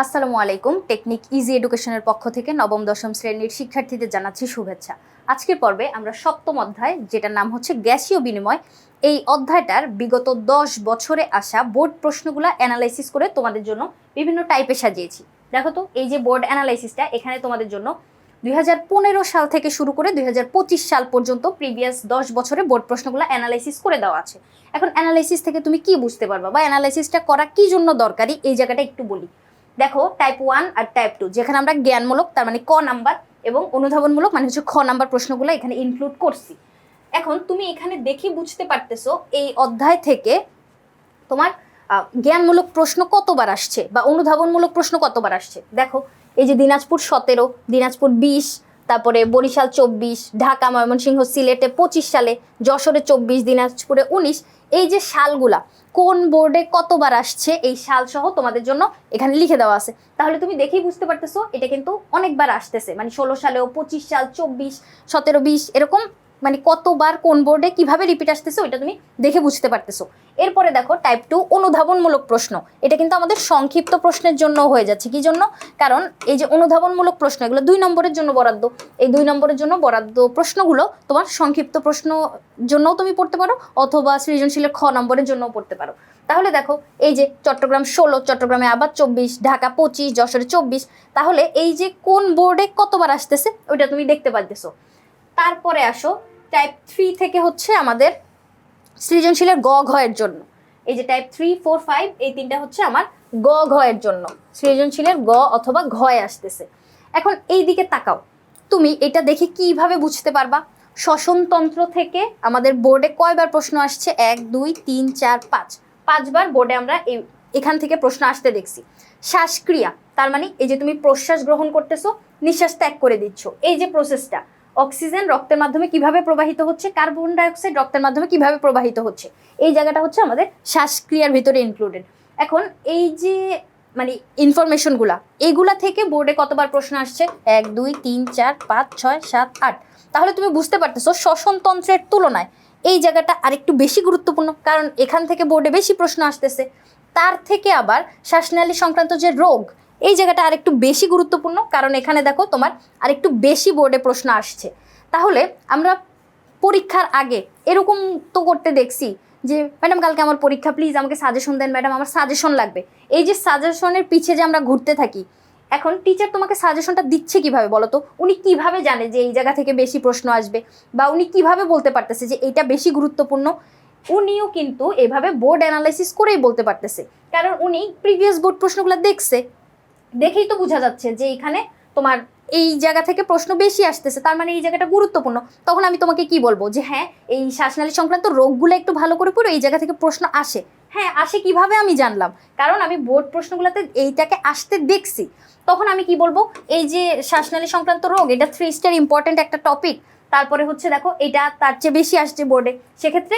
আসসালামু আলাইকুম। Technique easy এডুকেশনের পক্ষ থেকে নবম দশম শ্রেণীর শিক্ষার্থীদের জানাচ্ছি শুভেচ্ছা। আজকের পর্বে আমরা সপ্তম অধ্যায়, যেটার নাম হচ্ছে গ্যাসীয় বিনিময়, এই অধ্যায়টার বিগত 10 বছরে আসা বোর্ড প্রশ্নগুলো অ্যানালাইসিস করে তোমাদের জন্য বিভিন্ন টাইপে সাজিয়েছি। দেখো তো, এই যে বোর্ড অ্যানালাইসিসটা, এখানে তোমাদের জন্য 2015 সাল থেকে শুরু করে 2025 সাল পর্যন্ত প্রিভিয়াস 10 বছরে বোর্ড প্রশ্নগুলো অ্যানালাইসিস করে দেওয়া আছে। এখন অ্যানালাইসিস থেকে তুমি কি বুঝতে পারবা বা অ্যানালাইসিসটা করা কি জন্য দরকারি, এই জায়গাটা একটু বলি। দেখো, টাইপ 1 আর টাইপ 2, যেখানে আমরা জ্ঞানমূলক তার মানে ক নাম্বার এবং অনুধাবনমূলক মানে হচ্ছে খ নাম্বার প্রশ্নগুলো এখানে ইনক্লুড করছি। এখন তুমি এখানে দেখি বুঝতে পারতেছো এই অধ্যায় থেকে তোমার জ্ঞানমূলক প্রশ্ন কতবার আসছে বা অনুধাবনমূলক প্রশ্ন কতবার আসছে। দেখো, এই যে দিনাজপুর 17, দিনাজপুর 20, তারপরে বরিশাল 24, ঢাকা, ময়মনসিংহ, সিলেটে 25 সালে, যশোরে 24, দিনাজপুরে 19, এই যে সালগুলা কোন বোর্ডে কতবার আসছে এই সাল সহ তোমাদের জন্য এখানে লিখে দেওয়া আছে। তাহলে তুমি দেখেই বুঝতে পারতেছো এটা কিন্তু অনেকবার আসতেছে, মানে 16 সালেও, 25 সাল, 24, 17, 20, এরকম মানে কতবার কোন বোর্ডে কিভাবে রিপিট আসতেছে ওইটা তুমি দেখে বুঝতে পারতেছো। এরপরে দেখো টাইপ 2 অনুধাবনমূলক প্রশ্ন। এটা কিন্তু আমাদের সংক্ষিপ্ত প্রশ্নের জন্য হয়ে যাচ্ছে। কি জন্য? কারণ এই যে অনুধাবনমূলক প্রশ্ন, এগুলো 2 নম্বরের জন্য বরাদ্দ। এই 2 নম্বরের জন্য বরাদ্দ প্রশ্নগুলো তোমার সংক্ষিপ্ত প্রশ্ন জন্যও তুমি পড়তে পারো, অথবা সৃজনশীলের খ নম্বরের জন্যও পড়তে পারো। তাহলে দেখো, এই যে চট্টগ্রাম 16, চট্টগ্রামে আবার 24, ঢাকা 25, যশোরে 24, তাহলে এই যে কোন বোর্ডে কতবার আসতেছে ওইটা তুমি দেখতে পারতেছো। তারপরে আসো টাইপ 3 থেকে হচ্ছে আমাদের সৃজনশীলের গ ঘ এর জন্য। এই যে টাইপ 3, 4, 5, এই তিনটা হচ্ছে আমার গ ঘ এর জন্য, সৃজনশীলের গ অথবা ঘয়ে আসতেছে। এখন এই দিকে তাকাও, তুমি এটা দেখে কিভাবে বুঝতে পারবা শ্বসনতন্ত্র থেকে আমাদের বোর্ডে কয়বার প্রশ্ন আসছে? 1, 2, 3, 4, 5, 5বার বোর্ডে আমরা এখান থেকে প্রশ্ন আসতে দেখছি। শ্বাসক্রিয়া, তার মানে এই যে তুমি প্রশ্বাস গ্রহণ করতেছো, নিঃশ্বাস ত্যাগ করে দিচ্ছ, এই যে প্রসেসটা, অক্সিজেন রক্তের মাধ্যমে কিভাবে প্রবাহিত হচ্ছে, কার্বন ডাইঅক্সাইড রক্তের মাধ্যমে কিভাবে প্রবাহিত হচ্ছে, এই জায়গাটা হচ্ছে আমাদের শ্বাসক্রিয়ার ভিতরে ইনক্লুডেড। এখন এই যে মানে ইনফরমেশনগুলা, এইগুলা থেকে বোর্ডে কতবার প্রশ্ন আসছে? 1, 2, 3, 4, 5, 6, 7, 8। তাহলে তুমি বুঝতে পারতেছো শ্বসনতন্ত্রের তুলনায় এই জায়গাটা আরেকটু বেশি গুরুত্বপূর্ণ, কারণ এখান থেকে বোর্ডে বেশি প্রশ্ন আসতেছে। তার থেকে আবার শ্বাসনালী সংক্রান্ত যে রোগ, এই জায়গাটা আরেকটু বেশি গুরুত্বপূর্ণ, কারণ এখানে দেখো তোমার আরেকটু বেশি বোর্ডে প্রশ্ন আসছে। তাহলে আমরা পরীক্ষার আগে এরকম তো করতে দেখছি যে ম্যাডাম কালকে আমার পরীক্ষা, প্লিজ আমাকে সাজেশন দেন, ম্যাডাম আমার সাজেশন লাগবে। এই যে সাজেশনের পিছে যে আমরা ঘুরতে থাকি, এখন টিচার তোমাকে সাজেশনটা দিচ্ছে কিভাবে বলো তো? উনি কিভাবে জানে যে এই জায়গা থেকে বেশি প্রশ্ন আসবে, বা উনি কিভাবে বলতে পারতেছে যে এইটা বেশি গুরুত্বপূর্ণ? উনিও কিন্তু এভাবে বোর্ড অ্যানালাইসিস করেই বলতে পারতেছে, কারণ উনি প্রিভিয়াস বোর্ড প্রশ্নগুলো দেখছে, দেখেই তো বোঝা যাচ্ছে যে এখানে তোমার এই জায়গা থেকে প্রশ্ন বেশি আসতেছে, তার মানে এই জায়গাটা গুরুত্বপূর্ণ। তখন আমি তোমাকে কি বলবো যে হ্যাঁ, এই শ্বাসনালী সংক্রান্ত রোগগুলো একটু ভালো করে পড়ো, এই জায়গা থেকে প্রশ্ন আসে। হ্যাঁ আসে, কিভাবে আমি জানলাম? কারণ আমি বোর্ড প্রশ্নগুলোতে এইটাকে আসতে দেখছি। তখন আমি কি বলবো, এই যে শ্বাসনালী সংক্রান্ত রোগ, এটা 3 স্টার ইম্পর্টেন্ট একটা টপিক। তারপরে হচ্ছে দেখো, এটা তার চেয়ে বেশি আসছে বোর্ডে, সেক্ষেত্রে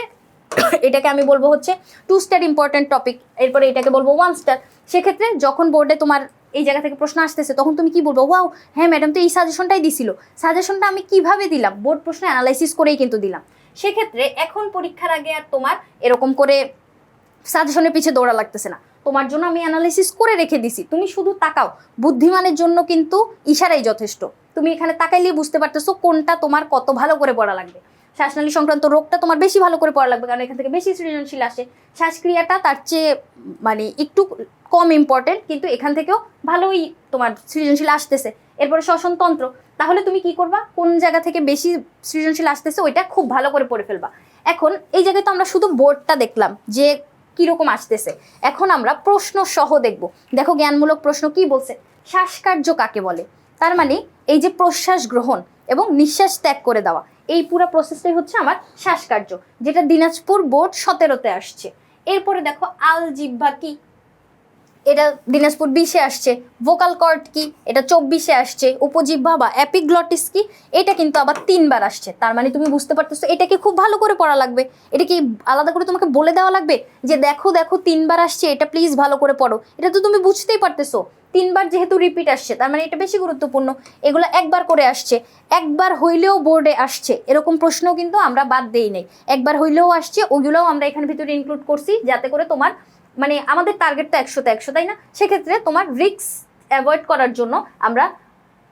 এটাকে আমি বলবো হচ্ছে 2 স্টার ইম্পর্টেন্ট টপিক। এরপরে এটাকে বলবো 1 স্টার। সেক্ষেত্রে যখন বোর্ডে তোমার এই জায়গা থেকে প্রশ্ন আসতেছে, তখন তুমি কি বলবো? ওয়াও, হ্যাঁ ম্যাডাম তো এই সাজেশনটাই দিছিল। সাজেশনটা আমি কিভাবে দিলাম? বোর্ড প্রশ্ন অ্যানালাইসিস করেই কিন্তু দিলাম। সেক্ষেত্রে এখন পরীক্ষার আগে আর তোমার এরকম করে সাজেশনের পিছে দৌড়া লাগতেছে না, তোমার জন্য আমি অ্যানালাইসিস করে রেখে দিছি, তুমি শুধু তাকাও। বুদ্ধিমানের জন্য কিন্তু ইশারাই যথেষ্ট। তুমি এখানে তাকাইলেই বুঝতে পারতেছো কোনটা তোমার কত ভালো করে পড়া লাগবে। শ্বাসনালী সংক্রান্ত রোগটা তোমার বেশি ভালো করে পড়া লাগবে, কারণ এখান থেকে বেশি সৃজনশীল আসে। শ্বাসক্রিয়াটা তার চেয়ে মানে একটু কম ইম্পর্টেন্ট, কিন্তু এখান থেকেও ভালোই তোমার সৃজনশীল আসতেছে। এরপরে শ্বসনতন্ত্র, তাহলে তুমি কি করবা? কোন জায়গা থেকে বেশি সৃজনশীল আসতেছে ওইটা খুব ভালো করে পড়ে ফেলবা। এখন এই জায়গায় তো আমরা শুধু বোর্ডটা দেখলাম যে কিরকম আসতেছে, এখন আমরা প্রশ্ন সহ দেখব। দেখো জ্ঞানমূলক প্রশ্ন কি বলছে, শ্বাসকার্য কাকে বলে? তার মানে এই যে প্রশ্বাস গ্রহণ এবং নিঃশ্বাস ত্যাগ করে দেওয়া, এই পুরো প্রসেসটাই হচ্ছে আমার শ্বাসকার্য, যেটা দিনাজপুর বোর্ড 17-তে আসছে। এরপরে দেখো আলজিহ্বা কি, এটা দিনাজপুর 20-এ আসছে। ভোকাল কর্ড কি, এটা 24-এ আসছে। উপজিহ্বা বা অ্যাপিগ্লটিস কি, এটা কিন্তু আবার 3বার আসছে। তার মানে তুমি বুঝতে পারতেছো এটাকে খুব ভালো করে পড়া লাগবে। এটা কি আলাদা করে তোমাকে বলে দেওয়া লাগবে যে দেখো দেখো 3বার আসছে, এটা প্লিজ ভালো করে পড়ো? এটা তো তুমি বুঝতেই পারতেছো। 3বার যেহেতু রিপিট আসছে, তার মানে এটা বেশি গুরুত্বপূর্ণ। এগুলো একবার করে আসছে, একবার হইলেও বোর্ডে আসছে, এরকম প্রশ্ন কিন্তু আমরা বাদ দেই নাই। একবার হইলেও আসছে, ওইগুলোও আমরা এখানে ভিতরে ইনক্লুড করছি, যাতে করে তোমার মানে আমাদের টার্গেট তো 100তে 100, তাই না? সেক্ষেত্রে তোমার রিস্ক অ্যাভয়েড করার জন্য আমরা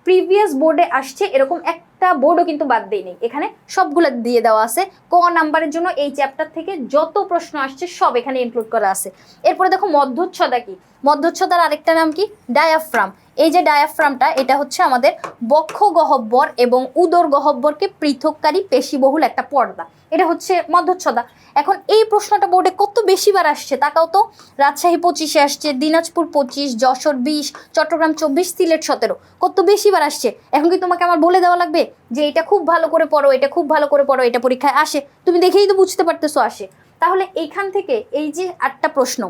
প্রিভিয়াস বোর্ডে আসছে এরকম একটা বোর্ডও কিন্তু বাদ দেয়নি, এখানে সবগুলো দিয়ে দেওয়া আছে। ক নাম্বারের জন্য এই চ্যাপ্টার থেকে যত প্রশ্ন আসছে সব এখানে ইনক্লুড করা আছে। এরপরে দেখো মধ্যচ্ছদা কি, মধ্যচ্ছদার আরেকটা নাম কি, ডায়াফ্রাম। এই যে ডায়াফ্রামটা, এটা হচ্ছে আমাদের বক্ষ গহ্বর এবং উদর গহ্বরকে পৃথককারী পেশিবহুল একটা পর্দা, এটা হচ্ছে মধ্যচ্ছদা। এখন এই প্রশ্নটা বোর্ডে কত বেশিবার আসছে তাকাও তো। রাজশাহী 25-এ আসছে, দিনাজপুর 25, যশোর 20, চট্টগ্রাম 24, সিলেট 17, কত বেশিবার আসছে। এখন কি তোমাকে আমার বলে দেওয়া লাগবে যে এটা খুব ভালো করে পড়ো, এটা খুব ভালো করে পড়ো, এটা পরীক্ষায় আসে? তুমি দেখেই তো বুঝতে পারতেছো আসে। তাহলে এইখান থেকে এই যে 8টা প্রশ্ন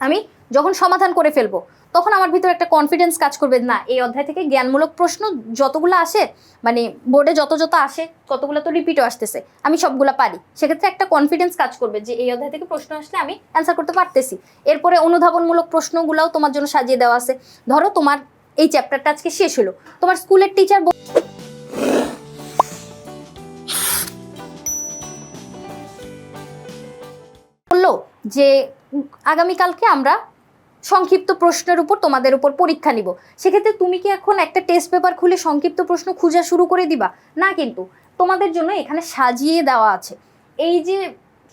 আমি যখন সমাধান করে ফেলবো তখন আমার ভিতরে একটা কনফিডেন্স কাজ করবে, না এই অধ্যায় থেকে জ্ঞানমূলক প্রশ্ন যতগুলো আসে, মানে বোর্ডে যত আসে কতগুলো তো রিপিটও আসতেছে, আমি সবগুলো পারি। সেক্ষেত্রে একটা কনফিডেন্স কাজ করবে যে এই অধ্যায় থেকে প্রশ্ন আসলে আমি অ্যান্সার করতে পারতেছি। এরপরে অনুধাবনমূলক প্রশ্নগুলোও তোমার জন্য সাজিয়ে দেওয়া আছে। ধরো তোমার এই চ্যাপ্টারটা আজকে শেষ হলো, তোমার স্কুলের টিচার বললো যে আগামীকালকে আমরা সংক্ষিপ্ত প্রশ্নের উপর তোমাদের উপর পরীক্ষা নিব, সেক্ষেত্রে তুমি কি এখন একটা টেস্ট পেপার খুলে সংক্ষিপ্ত প্রশ্ন খোঁজা শুরু করে দিবা? না, কিন্তু তোমাদের জন্য এখানে সাজিয়ে দেওয়া আছে। এই যে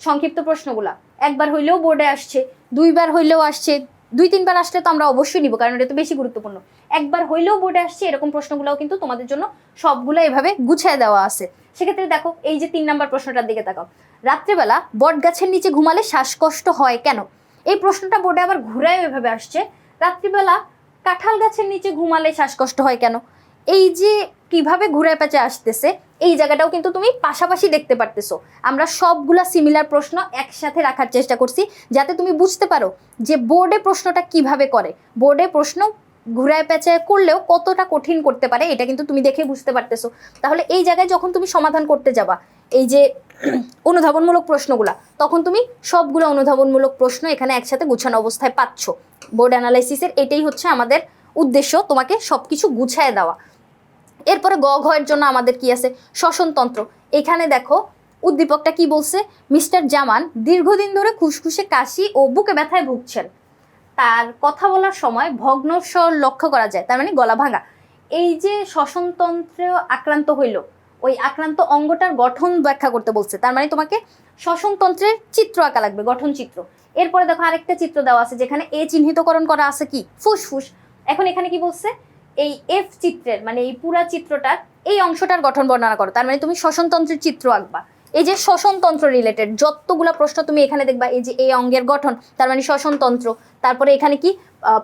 সংক্ষিপ্ত প্রশ্নগুলা একবার হইলেও বোর্ডে আসছে, 2বার হইলেও আসছে, 2-3বার আসলে তো আমরা অবশ্যই নিব, কারণ এটা তো বেশি গুরুত্বপূর্ণ। একবার হইলেও বোর্ডে আসছে এরকম প্রশ্নগুলোও কিন্তু তোমাদের জন্য সবগুলো এভাবে গুছিয়ে দেওয়া আছে। সেক্ষেত্রে দেখো এই যে 3 নাম্বার প্রশ্নটার দিকে তাকাও, রাত্রেবেলা বট গাছের নিচে ঘুমালে শ্বাসকষ্ট হয় কেন? এই প্রশ্নটা বোর্ডে আবার ঘুরায় এভাবে আসছে, রাত্রিবেলা কাঁঠাল গাছের নিচে ঘুমালে শ্বাসকষ্ট হয় কেন? এই যে কিভাবে ঘুরায় পেঁচে আসতেছে, এই জায়গাটাও কিন্তু তুমি পাশাপাশি দেখতে পারতেছো। আমরা সবগুলা সিমিলার প্রশ্ন একসাথে রাখার চেষ্টা করছি যাতে তুমি বুঝতে পারো যে বোর্ডে প্রশ্নটা কিভাবে করে, বোর্ডে প্রশ্ন ঘুরায় পেঁচায় করলেও কতটা কঠিন করতে পারে এটা কিন্তু তুমি দেখে বুঝতে পারতেছো। তাহলে এই জায়গায় যখন তুমি সমাধান করতে যাবা এই যে অনুধাবনমূলক প্রশ্নগুলা, তখন তুমি সবগুলো অনুধাবনমূলক প্রশ্ন এখানে একসাথে গুছানো অবস্থায় পাচ্ছ। বোর্ড অ্যানালাইসিসের এটাই হচ্ছে আমাদের উদ্দেশ্য, তোমাকে সবকিছু গুছায় দেওয়া। এরপরে গ ঘ এর জন্য আমাদের কি আছে, শ্বসনতন্ত্র। এখানে দেখো উদ্দীপকটা কি বলছে, মিস্টার জামান দীর্ঘদিন ধরে খুসখুসে কাশি ও বুকে ব্যথায় ভুগছেন। তার কথা বলার সময় ভগ্ন স্বর লক্ষ্য করা যায়, তার মানে গলা ভাঙা। এই যে শ্বসনতন্ত্র আক্রান্ত হইল, ওই আক্রান্ত অঙ্গটার গঠন ব্যাখ্যা করতে বলছে, তার মানে তোমাকে শ্বসনতন্ত্রের চিত্র আঁকা লাগবে, গঠন চিত্র। এরপরে দেখো আরেকটা চিত্র দেওয়া আছে যেখানে এ চিহ্নিতকরণ করা আছে কি, ফুসফুস। এখন এখানে কি বলছে, এই এফ চিত্রের মানে এই পুরা চিত্রটার এই অংশটার গঠন বর্ণনা করো, তার মানে তুমি শ্বসনতন্ত্রের চিত্র আঁকবা। এই যে শ্বসনতন্ত্র রিলেটেড যতগুলা প্রশ্ন তুমি এখানে দেখবা, এই যে এই অঙ্গের গঠন তার মানে শ্বসনতন্ত্র, তারপরে এখানে কি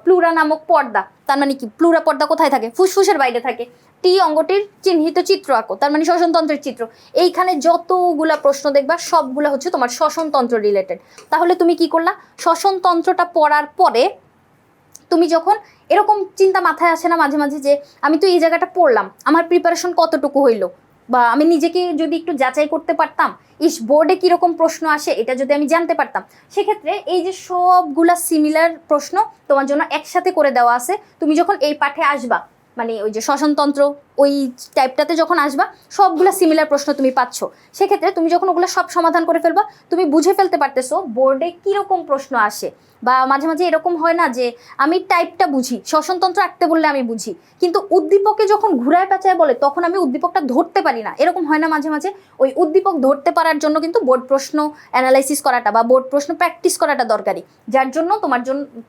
প্লুরা নামক পর্দা, তার মানে কি প্লুরা পর্দা কোথায় থাকে, ফুসফুসের বাইরে থাকে। টি অঙ্গটির চিহ্নিত চিত্র আঁকো, তার মানে শ্বসনতন্ত্রের চিত্র। এইখানে যতগুলা প্রশ্ন দেখবা সবগুলা হচ্ছে তোমার শ্বসনতন্ত্র রিলেটেড। তাহলে তুমি কি করলা, শ্বসনতন্ত্রটা পড়ার পরে তুমি যখন এরকম চিন্তা মাথায় আসে না মাঝে মাঝে যে আমি তো এই জায়গাটা পড়লাম, আমার প্রিপারেশন কতটুকু হইলো, বা আমি নিজেকে যদি একটু যাচাই করতে পারতাম, ইস বোর্ডে কীরকম প্রশ্ন আসে এটা যদি আমি জানতে পারতাম। সেক্ষেত্রে এই যে সবগুলা সিমিলার প্রশ্ন তোমার জন্য একসাথে করে দেওয়া আছে। তুমি যখন এই পাঠে আসবা, মানে ওই যে শ্বসনতন্ত্র ওই টাইপটাতে যখন আসবা, সবগুলা সিমিলার প্রশ্ন তুমি পাচ্ছ। সেক্ষেত্রে তুমি যখন ওগুলো সব সমাধান করে ফেলবা, তুমি বুঝে ফেলতে পারতেছো বোর্ডে কীরকম প্রশ্ন আসে। বা মাঝে মাঝে এরকম হয় না যে আমি টাইপটা বুঝি, শ্বসনতন্ত্র আঁকতে বললে আমি বুঝি, কিন্তু উদ্দীপকে যখন ঘুরায় পেঁচায় বলে তখন আমি উদ্দীপকটা ধরতে পারি না, এরকম হয় না মাঝে মাঝে? ওই উদ্দীপক ধরতে পারার জন্য কিন্তু বোর্ড প্রশ্ন অ্যানালাইসিস করাটা বা বোর্ড প্রশ্ন প্র্যাকটিস করাটা দরকারি, যার জন্য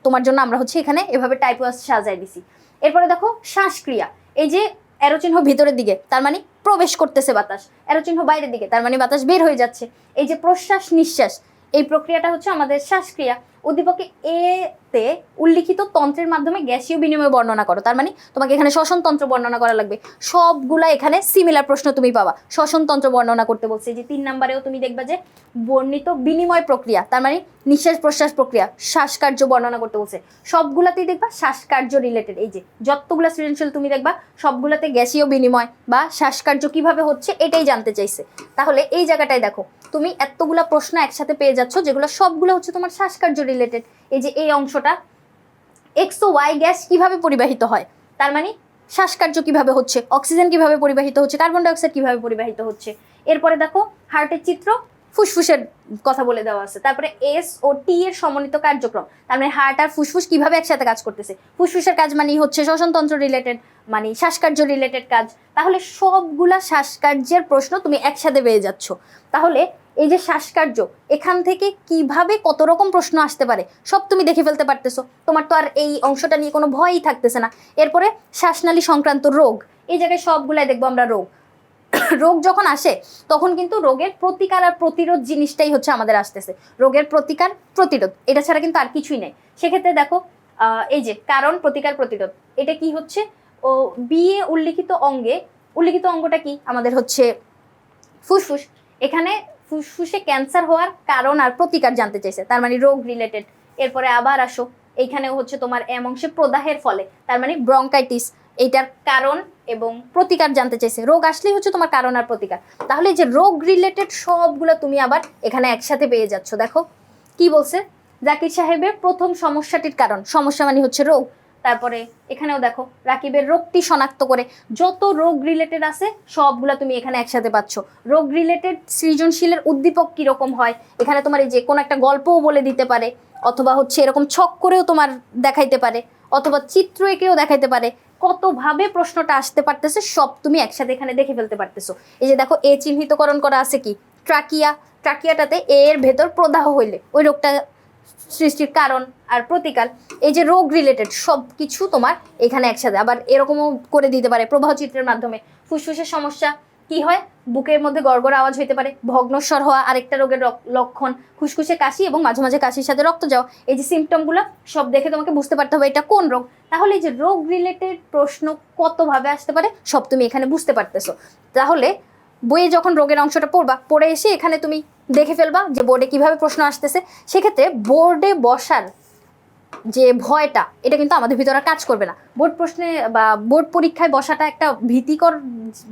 তোমার জন্য আমরা হচ্ছে এখানে এভাবে টাইপ সাজাই দিছি। এরপরে দেখো শ্বাসক্রিয়া, এই যে অ্যারো চিহ্ন ভিতরের দিকে তার মানে প্রবেশ করতেছে বাতাস, অ্যারো চিহ্ন বাইরের দিকে তার মানে বাতাস বের হয়ে যাচ্ছে। এই যে প্রশ্বাস নিঃশ্বাস, এই প্রক্রিয়াটা হচ্ছে আমাদের শ্বাসক্রিয়া। উদ্দীপকে এতে উল্লিখিত তন্ত্রের মাধ্যমে গ্যাসীয় বিনিময় বর্ণনা করো, তার মানে তোমাকে এখানে শ্বসনতন্ত্র বর্ণনা করা লাগবে। সবগুলা এখানে সিমিলার প্রশ্ন তুমি পাবা, শ্বসনতন্ত্র বর্ণনা করতে বলছে। যে 3 নাম্বারেও তুমি দেখবা যে বর্ণিত বিনিময় প্রক্রিয়া, তার মানে নিঃশ্বাস প্রশ্বাস প্রক্রিয়া, শ্বাসকার্য বর্ণনা করতে বলছে। সবগুলাতেই দেখবা শ্বাসকার্য রিলেটেড, এই যে যতগুলা সৃজনশীল তুমি দেখবা সবগুলাতে গ্যাসীয় বিনিময় বা শ্বাসকার্য কিভাবে হচ্ছে এটাই জানতে চাইছে। তাহলে এই জায়গাটায় দেখো তুমি এতগুলা প্রশ্ন একসাথে পেয়ে যাচ্ছ যেগুলো সবগুলো হচ্ছে তোমার শ্বাসকার্য রিলেটেড। এই যে এই অংশটা এক্স ও ওয়াই গ্যাস কিভাবে পরিবাহিত হয়, তার মানে শ্বাসকার্য কিভাবে হচ্ছে, অক্সিজেন কিভাবে পরিবাহিত হচ্ছে, কার্বন ডাইঅক্সাইড কিভাবে পরিবাহিত হচ্ছে। এরপরে দেখো হার্টের চিত্র, ফুসফুসের কথা বলে দেওয়া আছে। তারপরে এস ও টি এর সমন্বিত কার্যক্রম, তার মানে হার্ট আর ফুসফুস কিভাবে একসাথে কাজ করতেছে। ফুসফুসের কাজ মানে হচ্ছে শ্বসনতন্ত্র রিলেটেড, মানে শ্বাসকার্য রিলেটেড কাজ। তাহলে সবগুলা শ্বাসকার্যের প্রশ্ন তুমি একসাথে পেয়ে যাচ্ছ। তাহলে এই যে শ্বাসকার্য, এখান থেকে কিভাবে কত রকম প্রশ্ন আসতে পারে সব তুমি দেখে ফেলতে পারতেছো। তোমার তো আর এই অংশটা নিয়ে কোনো ভয়ই থাকতেছে না। এরপরে শ্বাসনালী সংক্রান্ত রোগ, এই জায়গায় সবগুলাই দেখবো আমরা রোগ। রোগ যখন আসে তখন কিন্তু রোগের প্রতিকার আর প্রতিরোধ জিনিসটাই হচ্ছে আমাদের আসতেছে। রোগের প্রতিকার প্রতিরোধ, এটা ছাড়া কিন্তু আর কিছুই নেই। সেক্ষেত্রে দেখো এই যে কারণ প্রতিকার প্রতিরোধ, এটা কি হচ্ছে ও বিয়ে উল্লিখিত অঙ্গটা কি আমাদের হচ্ছে ফুসফুস। এখানে ফুসফুসে ক্যান্সার হওয়ার কারণ আর প্রতিকার জানতে চাইছে, তার মানে রোগ রিলেটেড। এরপরে আবার আসো, এইখানে হচ্ছে তোমার এম অংশে প্রদাহের ফলে, তার মানে ব্রঙ্কাইটিস, এইটার কারণ এবং প্রতিকার জানতে চাইছে। রোগ আসলেই হচ্ছে তোমার কারণ আর প্রতিকার। তাহলে যে রোগ রিলেটেড সবগুলো তুমি আবার এখানে একসাথে পেয়ে যাচ্ছ। দেখো কি বলছে, জাকির সাহেবের প্রথম সমস্যাটির কারণ, সমস্যা মানে হচ্ছে রোগ। তারপরে এখানেও দেখো রাকিবের রোগটি শনাক্ত করে, যত রোগ রিলেটেড আছে সবগুলা তুমি এখানে একসাথে পাচ্ছ। রোগ রিলেটেড সৃজনশীলের উদ্দীপক কীরকম হয়, এখানে তোমার এই যে কোনো একটা গল্পও বলে দিতে পারে, অথবা হচ্ছে এরকম ছক করেও তোমার দেখাইতে পারে, অথবা চিত্র এঁকেও দেখাইতে পারে। কতভাবে প্রশ্নটা আসতে পারতেছে সব তুমি একসাথে এখানে দেখে ফেলতে পারতেছো। এই যে দেখো এ চিহ্নিতকরণ করা আছে কি, ট্রাকিয়াটাতে এর ভেতর প্রদাহ হইলে ওই রোগটা সৃষ্টির কারণ আর প্রতিকার। এই যে রোগ রিলেটেড সব কিছু তোমার এখানে একসাথে। আবার এরকমও করে দিতে পারে প্রবাহ চিত্রের মাধ্যমে, ফুসফুসের সমস্যা কি হয়, বুকের মধ্যে গড়গড় আওয়াজ হইতে পারে, ভগ্নস্বর হওয়া আরেকটা রোগের লক্ষণ, খুসখুসে কাশি এবং মাঝে মাঝে কাশির সাথে রক্ত যাওয়া। এই যে সিমটমগুলো সব দেখে তোমাকে বুঝতে পারতে হবে এটা কোন রোগ। তাহলে এই যে রোগ রিলেটেড প্রশ্ন কতভাবে আসতে পারে সব তুমি এখানে বুঝতে পারতেছো। তাহলে বইয়ে যখন রোগের অংশটা পড়ে এসে এখানে তুমি দেখে ফেলবা যে বোর্ডে কিভাবে প্রশ্ন আসতেছে। সেক্ষেত্রে বোর্ডে বসার যে ভয়টা, এটা কিন্তু আমাদের ভিতরে কাজ করবে না। বোর্ড প্রশ্নে বা বোর্ড পরীক্ষায় বসাটা একটা ভীতিকর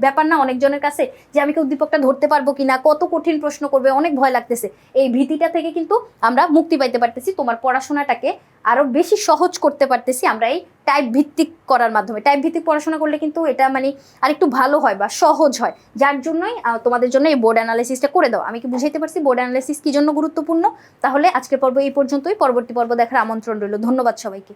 ব্যাপার না অনেকজনের কাছে, যে আমি কি উদ্দীপকটা ধরতে পারবো কিনা, কত কঠিন প্রশ্ন করবে, অনেক ভয় লাগতেছে। এই ভীতিটা থেকে কিন্তু আমরা মুক্তি পাইতে পারতেছি, তোমার পড়াশোনাটাকে আরও বেশি সহজ করতে পারতেছি আমরা এই টাইপ ভিত্তিক করার মাধ্যমে। টাইপ ভিত্তিক পড়াশোনা করলে কিন্তু এটা মানে আরেকটু ভালো হয় বা সহজ হয়, যার জন্যই তোমাদের জন্য এই বোর্ড অ্যানালাইসিসটা করে দাও। আমি কি বুঝাইতে পারছি বোর্ড অ্যানালাইসিস কী জন্য গুরুত্বপূর্ণ? তাহলে আজকের পর্ব এই পর্যন্তই, পরবর্তী পর্ব দেখার আমন্ত্রণ রইল। ধন্যবাদ সবাইকে।